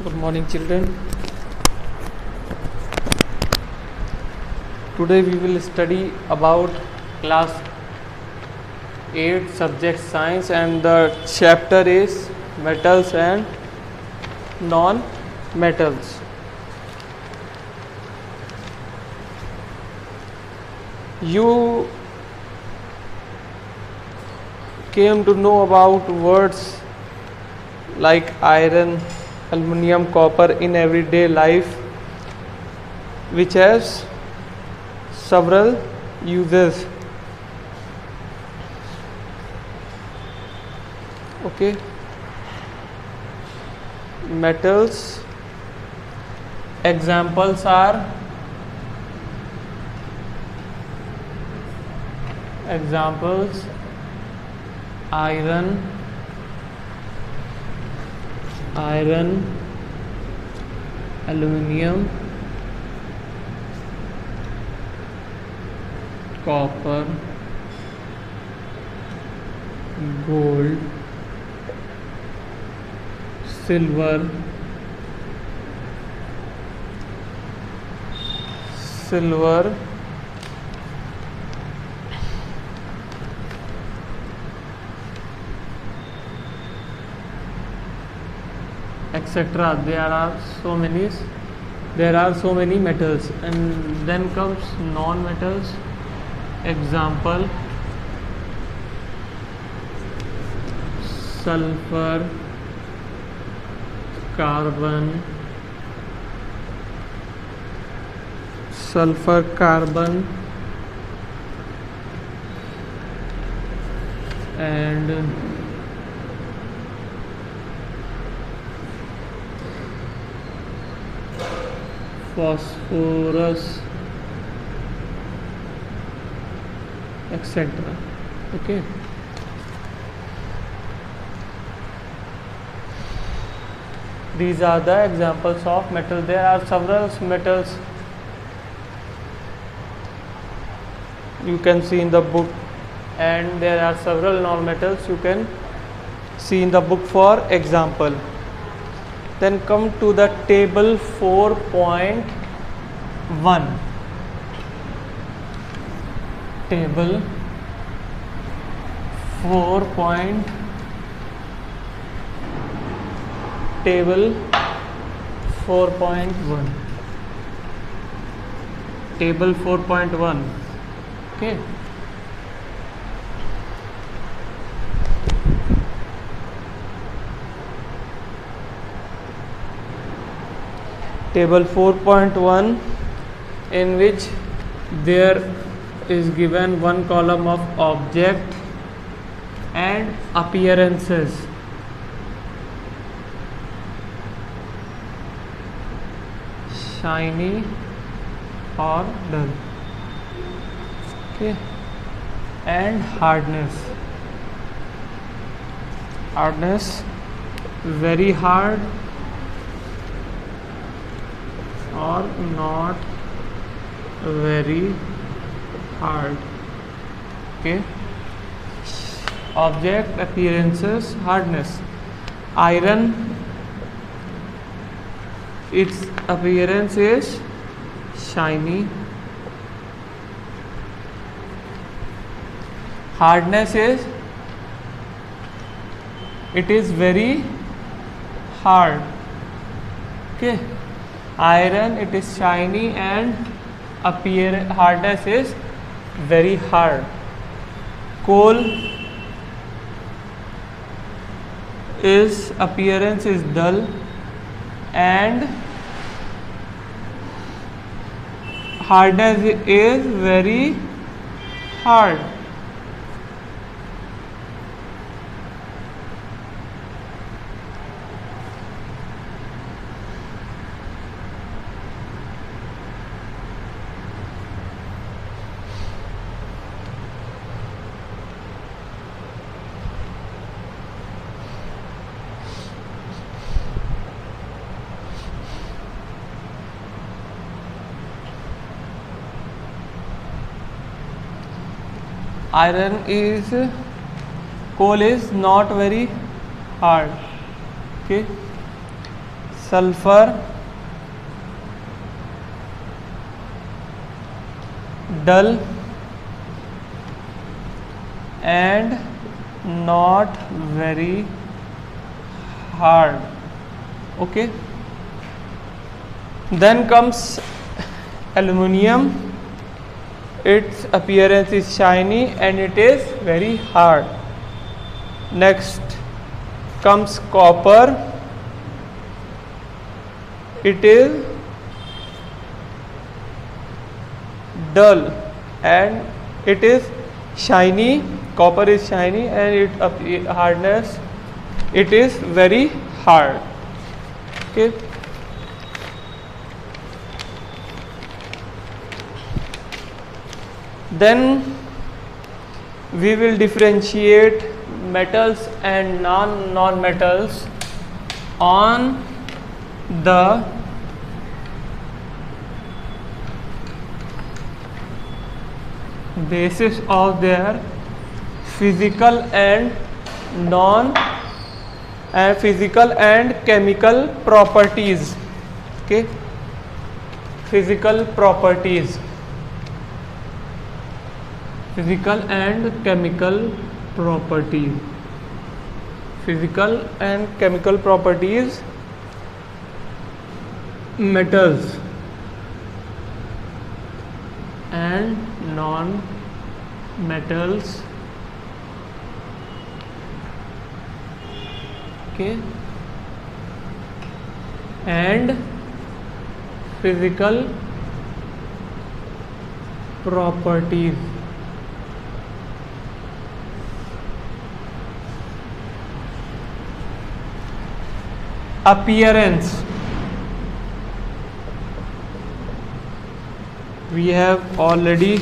Good morning, children. Today we will study about class 8 subject science, and the chapter is metals and non-metals. You came to know about words like iron, aluminum, copper in everyday life, which has several uses. Okay, metals examples are iron, aluminum, copper, gold, silver, etc. There are so many metals, and then comes non-metals. Example: sulfur, carbon, and phosphorus, etc. Okay, these are the examples of metal. There are several metals you can see in the book, and there are several non-metals you can see in the book for example. Then come to the table 4.1. Table 4.1. Table 4.1. Okay. Table 4.1, in which there is given one column of object and appearances. Shiny or dull. Okay. And hardness, very hard or not very hard. Okay, object, appearances, hardness. Iron, its appearance is shiny. Hardness is it is very hard. Okay, iron, it is shiny, and hardness is very hard. Coal, its appearance is dull, and hardness is very hard. Coal is not very hard. Okay, sulfur, dull and not very hard. Okay, then comes aluminium. Its appearance is shiny and it is very hard. Next comes copper. It is dull and it is shiny. Copper is shiny and its hardness, it is very hard. Okay. Then we will differentiate metals and non-metals on the basis of their physical and physical and chemical properties. Okay, physical properties, physical and chemical properties, physical and chemical properties, metals and non-metals. Okay, and physical properties. Appearance. We have already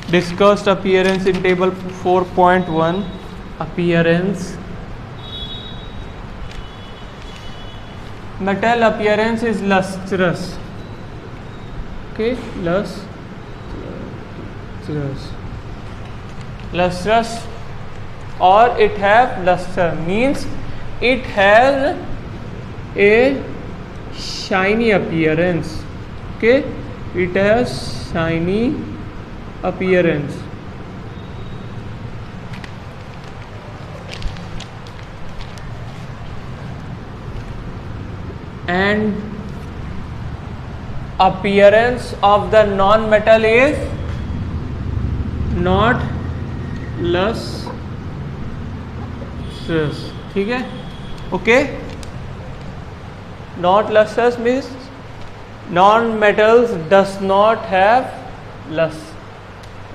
discussed appearance in table 4.1. Appearance. Metal appearance is lustrous. Okay, lustrous, or it have luster means it has a shiny appearance. Okay, it has shiny appearance. And appearance of the non-metal is not lustrous. ठीक है? Okay? Not lustrous means non-metals does not have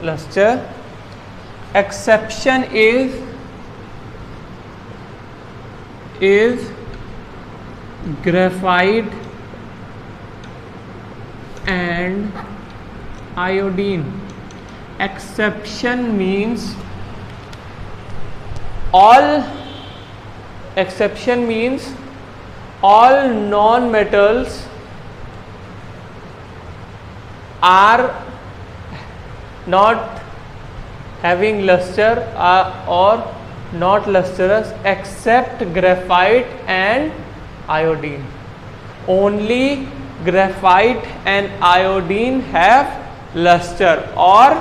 luster. Exception is graphite and iodine. Exception means all non-metals are not having luster or not lustrous except graphite and iodine. Only graphite and iodine have luster or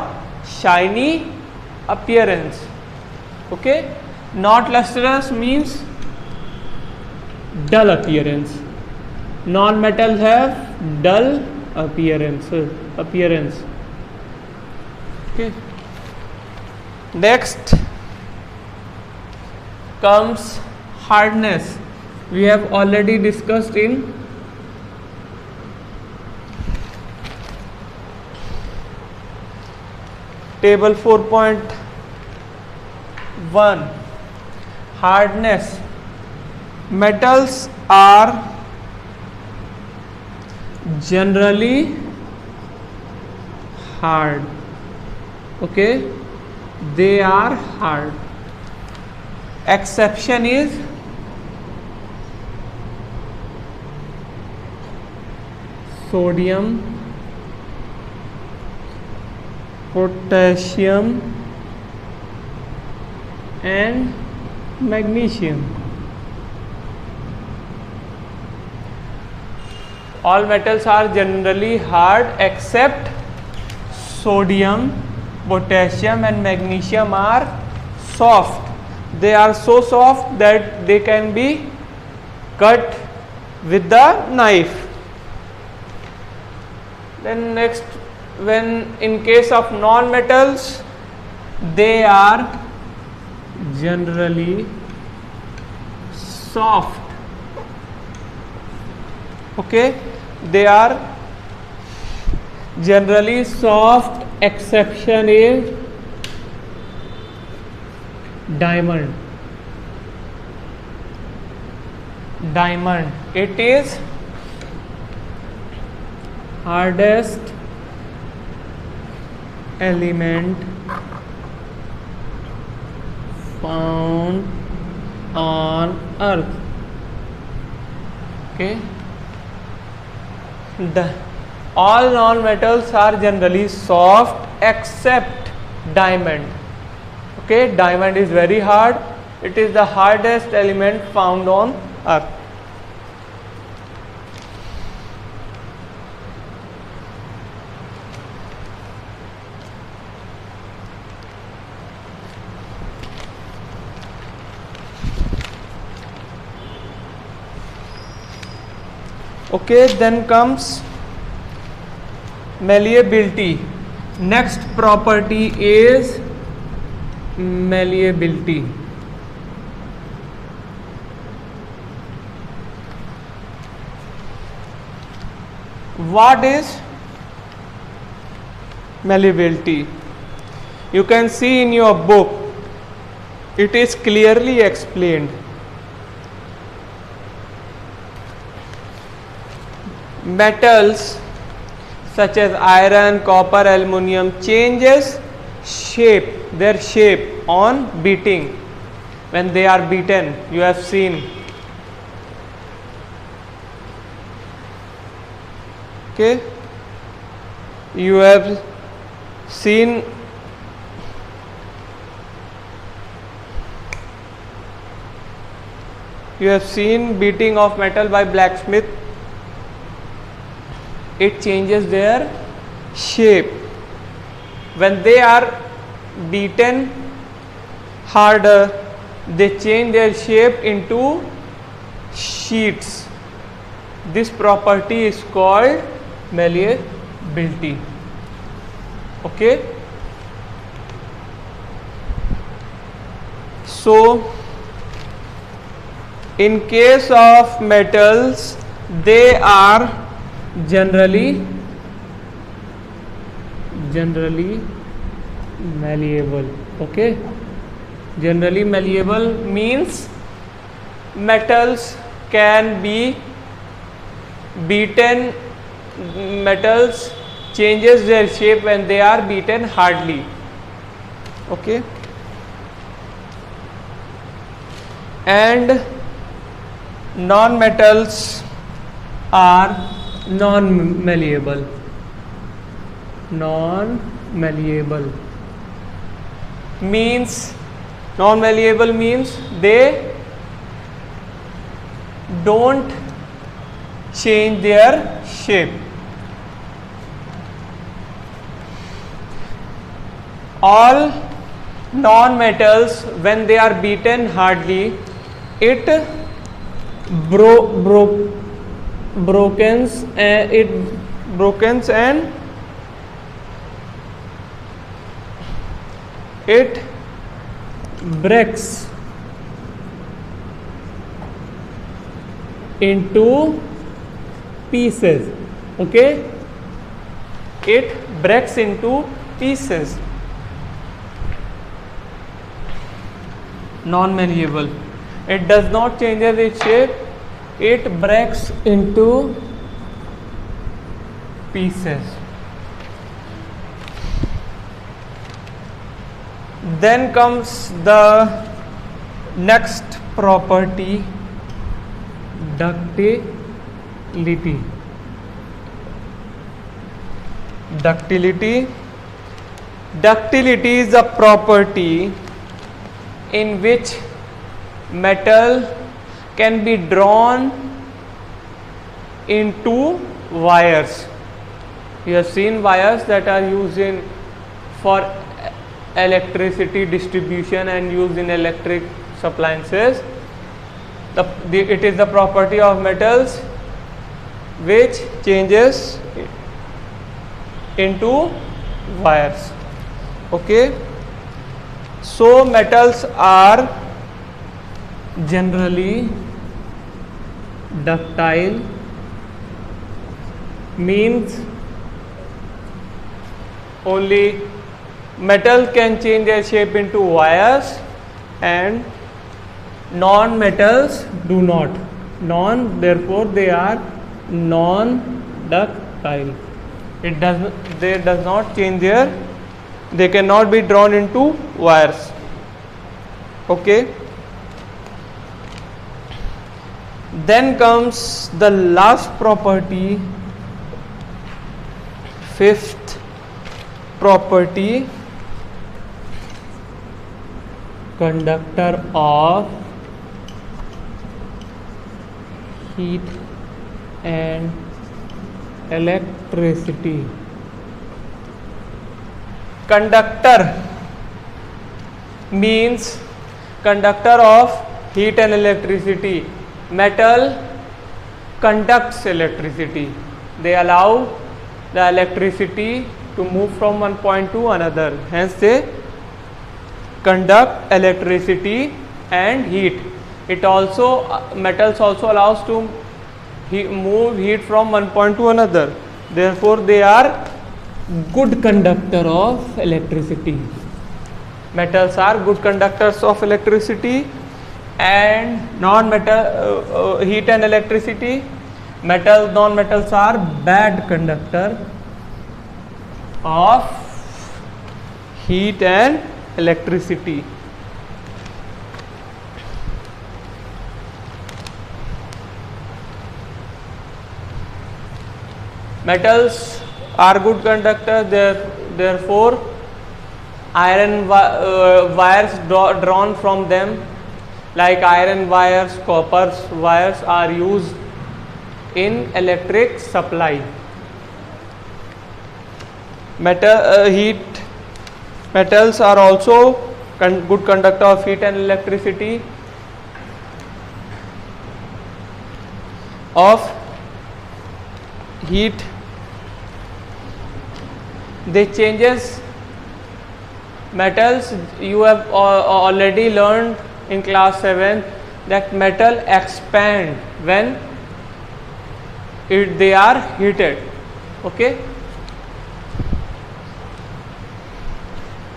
shiny appearance. Okay, not lustrous means dull appearance. Non-metals have dull appearance. Okay. Next comes hardness. We have already discussed in table 4.1. Hardness. Metals are generally hard. Okay, they are hard. Exception is sodium, potassium and magnesium. All metals are generally hard except sodium, potassium and magnesium are soft. They are so soft that they can be cut with the knife. Then next, when in case of non-metals, they are generally soft. Okay, they are generally soft. Exception is diamond. Diamond, it is hardest element found on earth. Okay, all non-metals are generally soft except diamond. Okay, diamond is very hard. It is the hardest element found on earth. Okay, then comes malleability. Next property is malleability. What is malleability? You can see in your book, it is clearly explained. Metals such as iron, copper, aluminum changes their shape on beating. When they are beaten, you have seen. Okay, you have seen beating of metal by blacksmith. It changes their shape. When they are beaten harder, they change their shape into sheets. This property is called malleability. Okay, so in case of metals, they are generally malleable. Okay, generally malleable means metals can be beaten. Metals changes their shape when they are beaten hardly. Okay, and non-metals are non-malleable. Non-malleable means they don't change their shape. All non-metals, when they are beaten hardly, it brokens and it breaks into pieces. Okay, it breaks into pieces. Non-malleable, it does not change its shape, it breaks into pieces. Then comes the next property, ductility. Ductility is a property in which metal can be drawn into wires. You have seen wires that are used in for electricity distribution and used in electric appliances. It is the property of metals which changes into wires. Okay, so metals are generally ductile, means only metal can change their shape into wires and non-metals do not. Therefore they are non-ductile. They does not change they cannot be drawn into wires. Okay. Then comes the last property, fifth property, conductor of heat and electricity. Conductor means conductor of heat and electricity. Metal conducts electricity. They allow the electricity to move from one point to another. Hence they conduct electricity and heat. Metals also allows to move heat from one point to another. Therefore they are good conductor of electricity. Metals are good conductors of electricity and non-metal heat and electricity. Non-metals are bad conductor of heat and electricity. Metals are good conductors, therefore iron wires drawn from them, like iron wires, copper wires, are used in electric supply. Metals are also good conductor of heat and electricity. They changes metals. You have already learned in class 7 that metal expand when they are heated. Okay,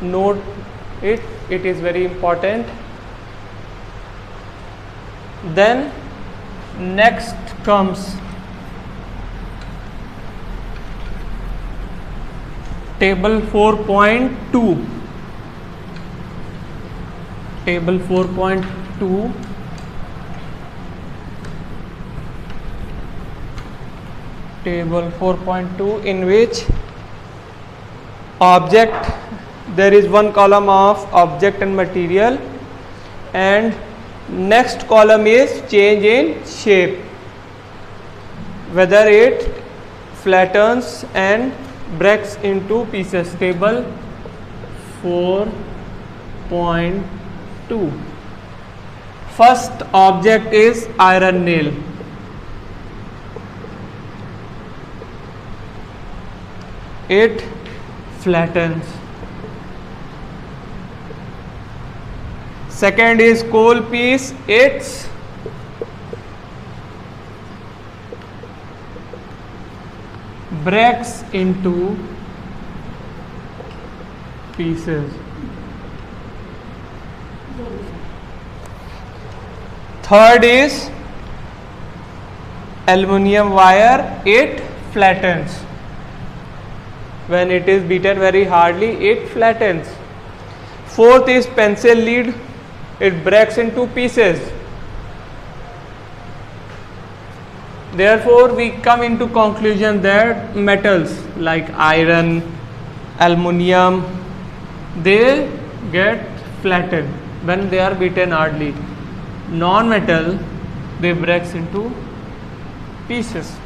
note it is very important. Then next comes table 4.2. Table 4.2. Table 4.2, in which there is one column of object and material, and next column is change in shape, whether it flattens and breaks into pieces. Table 4.2. First object is iron nail. It flattens. Second is coal piece. It breaks into pieces. Third is aluminum wire. It flattens. When it is beaten very hardly, it flattens. Fourth is pencil lead. It breaks into pieces. Therefore, we come into conclusion that metals like iron, aluminum, they get flattened when they are beaten hardly. Non-metal, they breaks into pieces.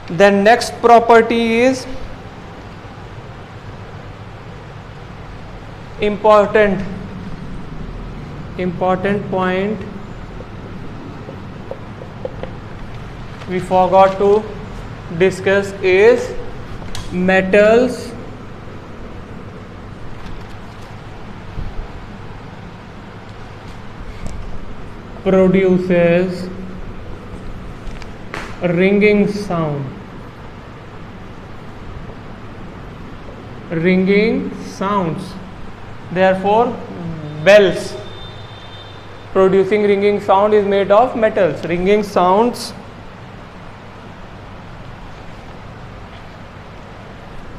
Then next property is important point we forgot to discuss is metals produces ringing sounds. Therefore, bells producing ringing sound is made of metals. Ringing sounds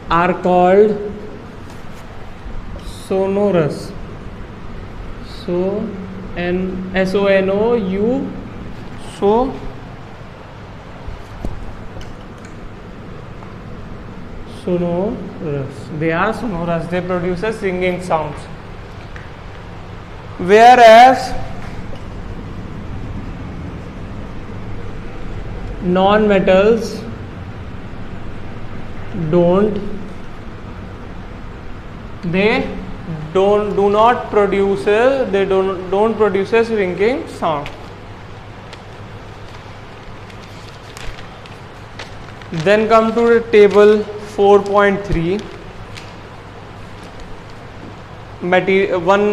are called sonorous. S-O-N-O-U. Sonorous. They are sonorous. They produce ringing sounds. Whereas non-metals do not produce ringing sound. Then come to the table 4.3.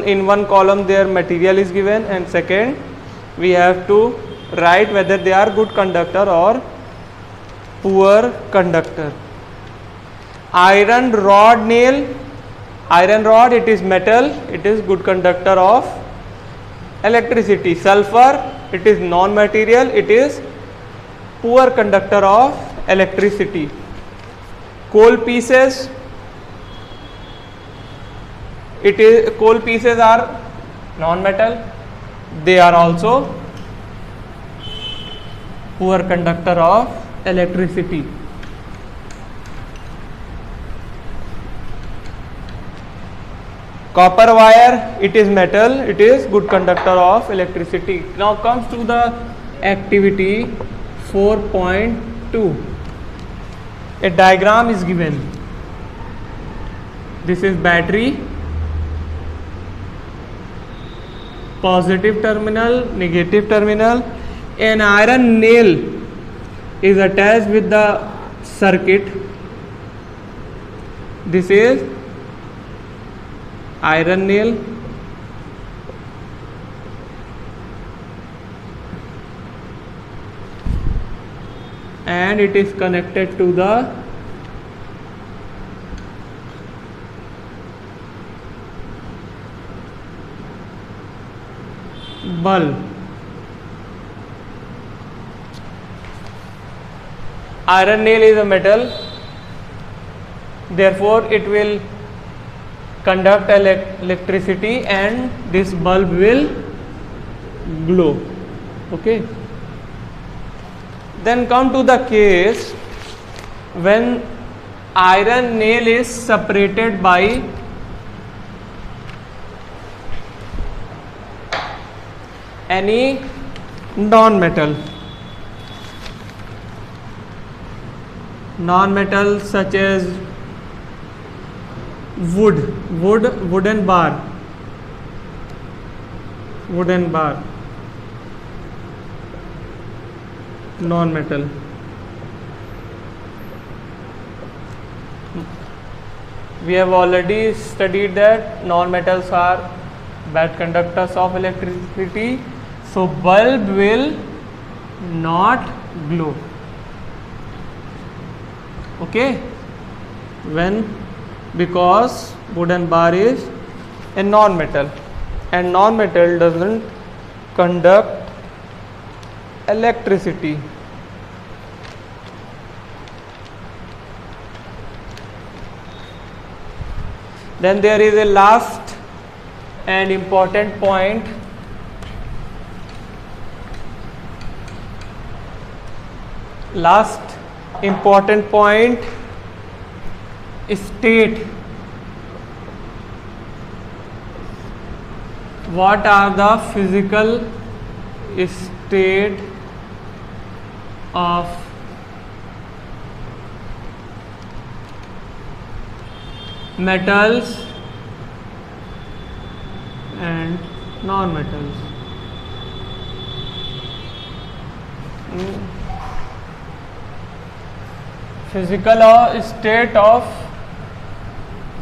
In one column their material is given, and second we have to write whether they are good conductor or poor conductor. Iron rod nail. Iron rod, it is metal, it is good conductor of electricity. Sulfur, it is non-material, it is poor conductor of electricity. Coal pieces, coal pieces are non-metal, they are also poor conductor of electricity. Copper wire, it is metal, it is good conductor of electricity. Now comes to the activity 4.2. A diagram is given. This is battery, positive terminal, negative terminal. An iron nail is attached with the circuit. This is iron nail. And it is connected to the bulb. Iron nail is a metal, therefore it will conduct electricity and this bulb will glow. Okay. Then come to the case when iron nail is separated by any non-metal. Non-metal such as wooden bar. Non-metal. We have already studied that non-metals are bad conductors of electricity, so bulb will not glow. Okay, because wooden bar is a non-metal and non-metal doesn't conduct electricity. Then there is a last and important point. Last important point, state. What are the physical state of metals and non-metals. Physical state of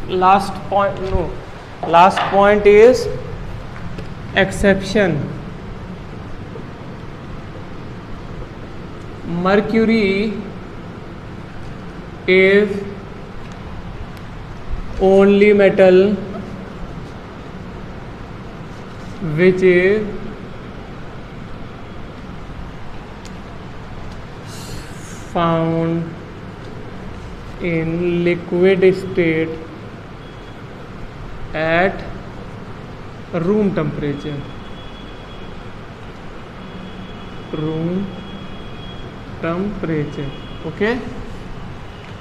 last point is exception. Mercury is only metal which is found in liquid state at room temperature. Okay,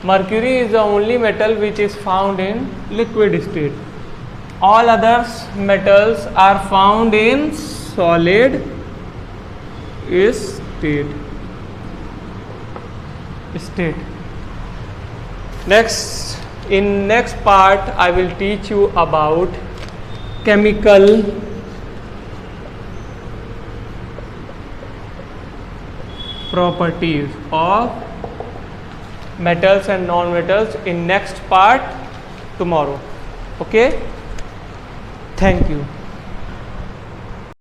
mercury is the only metal which is found in liquid state. All other metals are found in solid state. Next part I will teach you about chemical properties of metals and non-metals in next part tomorrow. Okay, thank you.